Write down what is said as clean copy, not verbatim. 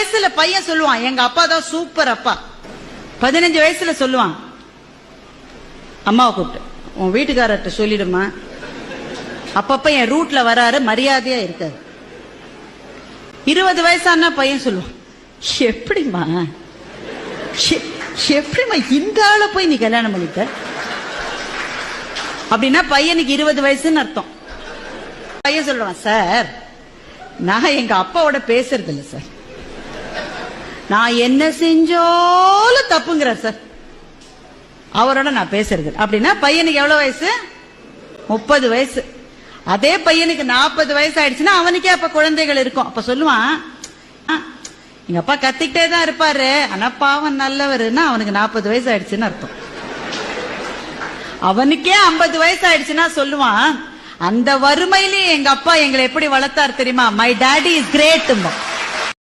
வயசுல பையன் சொல்லுவான், எங்க அப்பா தான் சூப்பர் அப்பா. 15 வயசுல சொல்லுவான், அம்மாவை கூப்பிட்டு உன் வீட்டுக்காரர்கிட்ட சொல்லிடுமா, அப்பப்ப என் ரூட்ல வராரு, மரியாதையா இருக்காரு. 20 வயசான பையன் சொல்லுவான், எப்படிமா இந்த ஆளை போய் நீ கல்யாணம் பண்ணிட்ட அப்படின்னா பையனுக்கு 20 வயசுன்னு அர்த்தம். பையன் சொல்லுவான், சார் நான் எங்க அப்பாவோட பேசுறது இல்லை சார், நான் என்ன செஞ்சாலும் தப்புங்கிற சார், அவரோட நான் பேசுறது அப்படின்னா பையனுக்கு எவ்வளவு வயசு? 30 வயசு. அதே பையனுக்கு 40 வயசு ஆயிடுச்சுன்னா அவனுக்கே அப்ப குழந்தைகள் இருக்கும். அப்ப சொல்லுவான், எங்க அப்பா கத்திக்கிட்டே தான் இருப்பாரு, ஆனா பாவம் நல்லவருன்னா அவனுக்கு 40 வயசு ஆயிடுச்சுன்னு அர்த்தம். அவனுக்கே 50 வயசு ஆயிடுச்சுன்னா சொல்லுவான், அந்த வறுமையிலேயே எங்க அப்பா எங்களை எப்படி வளர்த்தாரு தெரியுமா, மை டாடி இஸ் கிரேட்.